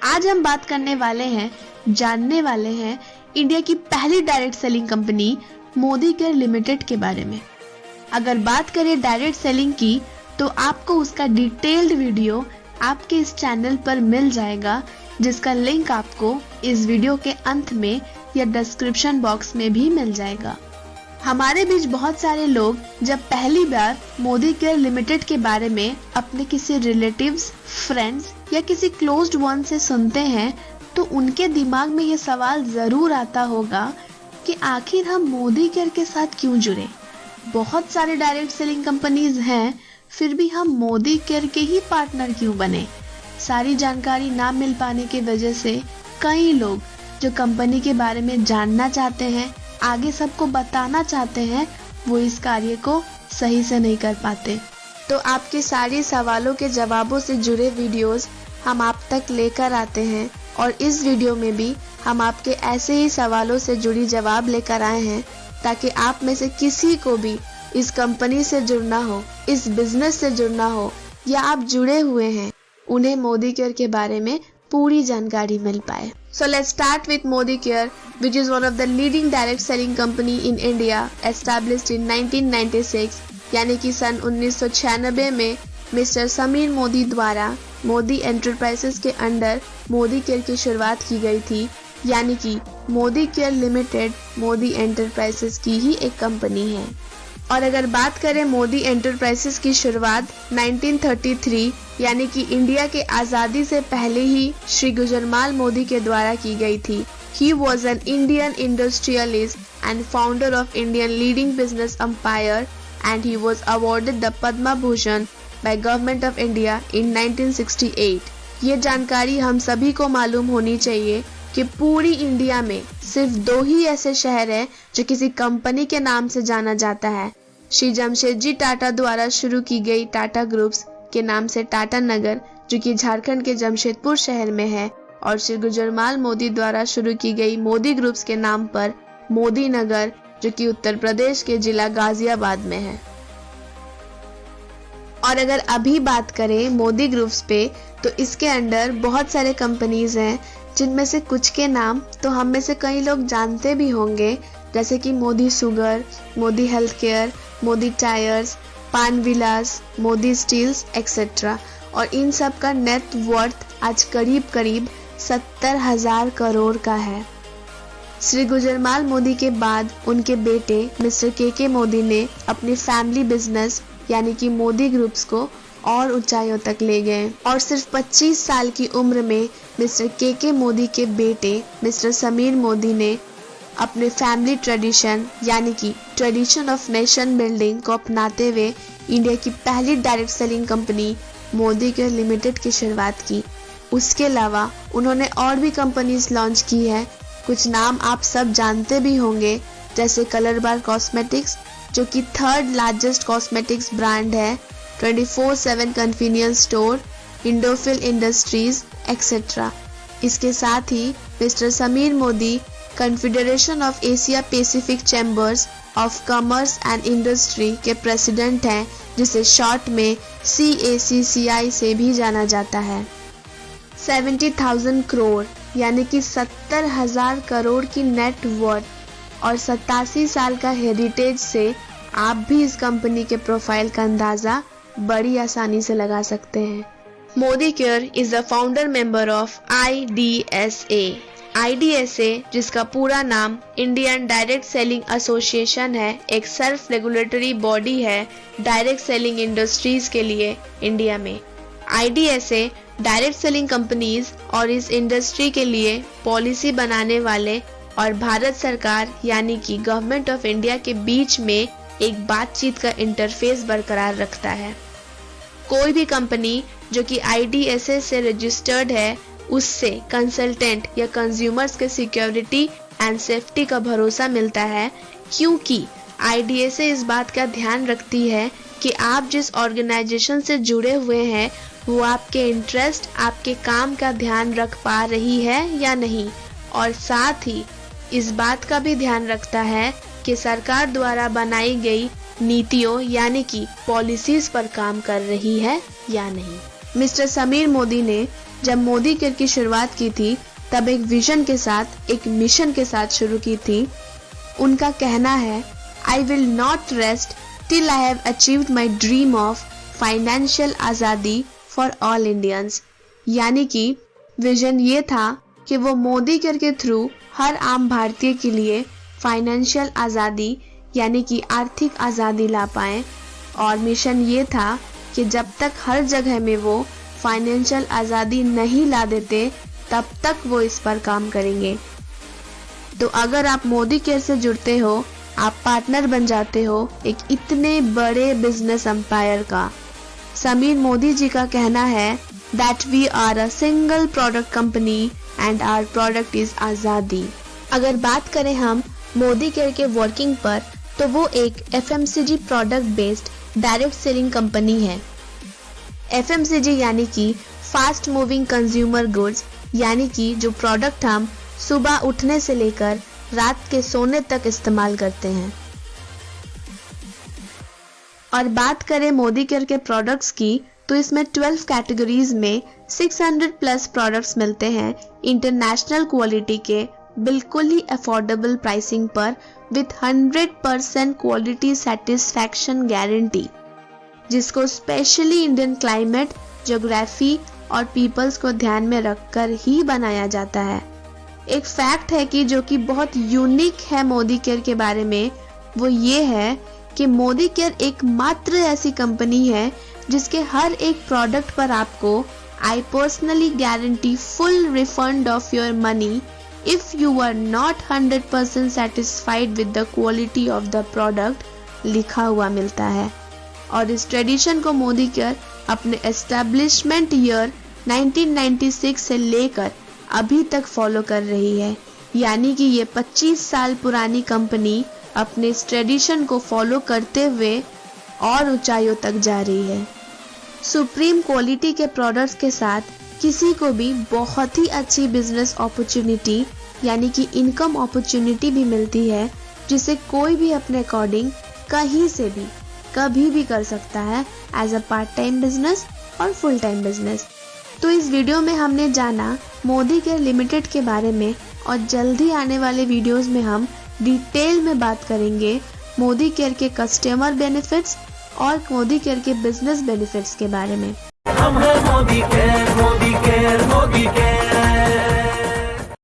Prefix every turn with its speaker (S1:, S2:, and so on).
S1: आज हम बात करने वाले हैं, जानने वाले हैं इंडिया की पहली direct selling company Modi care limited के बारे में। अगर बात करें डायरेक्ट सेलिंग की तो आपको उसका डिटेल्ड वीडियो आपके इस चैनल पर मिल जाएगा, जिसका लिंक आपको इस वीडियो के अंत में या डिस्क्रिप्शन बॉक्स में भी मिल जाएगा। हमारे बीच बहुत सारे लोग जब पहली बार मोदी केयर लिमिटेड के बारे में अपने किसी रिलेटिव्स, फ्रेंड्स या किसी क्लोज्ड वन से सुनते हैं तो उनके दिमाग में ये सवाल जरूर आता होगा कि आखिर हम मोदी केयर के साथ क्यों जुड़े। बहुत सारे डायरेक्ट सेलिंग कंपनीज हैं, फिर भी हम मोदी केयर के ही पार्टनर क्यों बने। सारी जानकारी ना मिल पाने की वजह से कई लोग जो कंपनी के बारे में जानना चाहते हैं, आगे सबको बताना चाहते हैं, वो इस कार्य को सही से नहीं कर पाते। तो आपके सारे सवालों के जवाबों से जुड़े वीडियोस हम आप तक लेकर आते हैं और इस वीडियो में भी हम आपके ऐसे ही सवालों से जुड़ी जवाब लेकर आए हैं, ताकि आप में से किसी को भी इस कंपनी से जुड़ना हो, इस बिजनेस से जुड़ना हो या आप जुड़े हुए हैं, उन्हें मोदी केयर के बारे में पूरी जानकारी मिल पाए। So let's start with Modi Care, which is one of the leading direct selling company in India, established in 1996, यानी कि सन 1996 में मिस्टर समीर मोदी द्वारा मोदी एंटरप्राइजेस के अंडर मोदी केयर की शुरुआत की गई थी, यानी कि Modi care limited Modi enterprises की ही एक कंपनी है। और अगर बात करें मोदी एंटरप्राइजेस की शुरुआत 1933 यानी कि इंडिया के आज़ादी से पहले ही श्री गुजरमाल मोदी के द्वारा की गई थी। He was an Indian industrialist and founder of Indian leading business empire and he was awarded the Padma Bhushan by Government of India in 1968। ये जानकारी हम सभी को मालूम होनी चाहिए कि पूरी इंडिया में सिर्फ 2 ही ऐसे शहर हैं जो किसी कंपनी के नाम से जाना जाता है। श्री जमशेदजी टाटा द्वारा शुरू की गई टाटा ग्रुप्स के नाम से टाटा नगर, जो कि झारखंड के जमशेदपुर शहर में है, और श्री गुजरमाल मोदी द्वारा शुरू की गई मोदी ग्रुप्स के नाम पर मोदी नगर, जो कि उत्तर प्रदेश के जिला गाजियाबाद में है। और अगर अभी बात करें मोदी ग्रुप्स पे तो इसके अंडर बहुत सारे कंपनीज हैं, जिनमें से कुछ के नाम तो हम में से कई लोग जानते भी होंगे, जैसे कि Modi sugar, Modi health care, Modi tyres, पान विलास, मोदी स्टील्स एक्सेट्रा। और इन सब का नेट वर्थ आज करीब 70,000 करोड़ का है। श्री गुजरमाल मोदी के बाद उनके बेटे मिस्टर के मोदी ने अपनी फैमिली बिजनेस यानी कि मोदी ग्रुप्स को और ऊंचाइयों तक ले गए और सिर्फ 25 साल की उम्र में मिस्टर के मोदी के बेटे मिस्टर समीर मोदी ने अपने फैमिली ट्रेडिशन यानी कि ट्रेडिशन ऑफ नेशन बिल्डिंग को अपनाते हुए इंडिया की पहली direct selling company Modi care limited की शुरुआत की। उसके अलावा उन्होंने और भी कंपनीज लॉन्च की है। कुछ नाम आप सब जानते भी होंगे, जैसे कलर बार कॉस्मेटिक्स, जो कि 3rd लार्जेस्ट कॉस्मेटिक्स ब्रांड है, 24/7 convenience store, Indofil Industries etcetera. इसके साथ ही mister Sameer Modi Confederation of Asia Pacific Chambers of Commerce and Industry के प्रेसिडेंट हैं, जिसे शॉर्ट में CACCI से भी जाना जाता है। 70,000 करोड़ यानी कि 70,000 करोड़ की नेट वर्थ और 87 साल का हेरिटेज से आप भी इस कंपनी के प्रोफाइल का अंदाजा बड़ी आसानी से लगा सकते हैं। Modi care is a founder member of IDSA। IDSA, जिसका पूरा नाम इंडियन डायरेक्ट सेलिंग एसोसिएशन है, एक सेल्फ रेगुलेटरी बॉडी है डायरेक्ट सेलिंग इंडस्ट्रीज के लिए इंडिया में। IDSA डायरेक्ट सेलिंग कंपनीज और इस इंडस्ट्री के लिए पॉलिसी बनाने वाले और भारत सरकार यानी कि गवर्नमेंट ऑफ इंडिया के बीच में एक बातचीत का इंटरफेस बरकरार रखता है। कोई भी कंपनी जो कि IDSA से रजिस्टर्ड है, उससे कंसल्टेंट या कंज्यूमर्स के सिक्योरिटी एंड सेफ्टी का भरोसा मिलता है, क्योंकि IDSA इस बात का ध्यान रखती है कि आप जिस ऑर्गेनाइजेशन से जुड़े हुए हैं वो आपके इंटरेस्ट, आपके काम का ध्यान रख पा रही है या नहीं, और साथ ही इस बात का भी ध्यान रखता है कि सरकार द्वारा बनाई गई नीतियों यानी कि पॉलिसीज पर काम कर रही है या नहीं। मिस्टर समीर मोदी ने जब मोदी केयर की शुरुआत की थी तब एक विजन के साथ, एक मिशन के साथ शुरू की थी। उनका कहना है, I will not rest till I have achieved my dream of financial आज़ादी फॉर ऑल इंडियंस। यानी कि विजन ये था कि वो मोदी केयर के थ्रू हर आम भारतीय के लिए फाइनेंशियल आज़ादी यानी कि आर्थिक आज़ादी ला पाएं, और मिशन ये था कि जब तक हर जगह में वो फाइनेंशियल आज़ादी नहीं ला देते तब तक वो इस पर काम करेंगे। तो अगर आप मोदी केयर से जुड़ते हो, आप पार्टनर बन जाते हो एक इतने बड़े बिजनेस एम्पायर का। समीर मोदी जी का कहना है that we are a single product company and our product is Azadi. अगर बात करें हम मोदी केयर के वर्किंग पर, तो वो एक FMCG product based direct selling company है। FMCG यानी कि फास्ट मूविंग कंज्यूमर गुड्स, यानी कि जो प्रोडक्ट हम सुबह उठने से लेकर रात के सोने तक इस्तेमाल करते हैं। और बात करें मोदी केयर के प्रोडक्ट्स की, तो इसमें 12 कैटेगरीज में 600 प्लस प्रोडक्ट्स मिलते हैं इंटरनेशनल क्वालिटी के, बिल्कुल ही अफोर्डेबल प्राइसिंग पर विथ 100% क्वालिटी सेटिस्फैक्शन गारंटी, जिसको स्पेशली इंडियन क्लाइमेट, ज्योग्राफी और पीपल्स को ध्यान में रखकर ही बनाया जाता है। एक फैक्ट है कि जो कि बहुत यूनिक है मोदी केयर के बारे में, वो ये है कि मोदी केयर एकमात्र ऐसी कंपनी है जिसके हर एक प्रोडक्ट पर आपको I personally guarantee full refund of your money if you are not 100% satisfied with the quality of the product लिखा हुआ मिलता है। और इस ट्रेडिशन को मोदी केयर अपने एस्टैब्लिशमेंट ईयर 1996 से लेकर अभी तक फॉलो कर रही है। यानी कि ये 25 साल पुरानी कंपनी अपने इस ट्रेडिशन को फॉलो करते हुए और ऊंचाइयों तक जा रही है। सुप्रीम क्वालिटी के प्रोडक्ट्स के साथ किसी को भी बहुत ही अच्छी बिजनेस अपॉर्चुनिटी यानी कि इनकम अपॉर्चुनिटी भी मिलती है, जिसे कोई भी अपने अकॉर्डिंग कहीं से भी कभी भी कर सकता है as a part time business और फुल टाइम बिजनेस। तो इस वीडियो में हमने जाना मोदी केयर लिमिटेड के बारे में, और जल्दी आने वाले वीडियोस में हम डिटेल में बात करेंगे मोदी केयर के कस्टमर बेनिफिट्स और मोदी केयर के बिजनेस बेनिफिट्स के बारे में।
S2: हम हैं Modi care, Modi care, Modi care.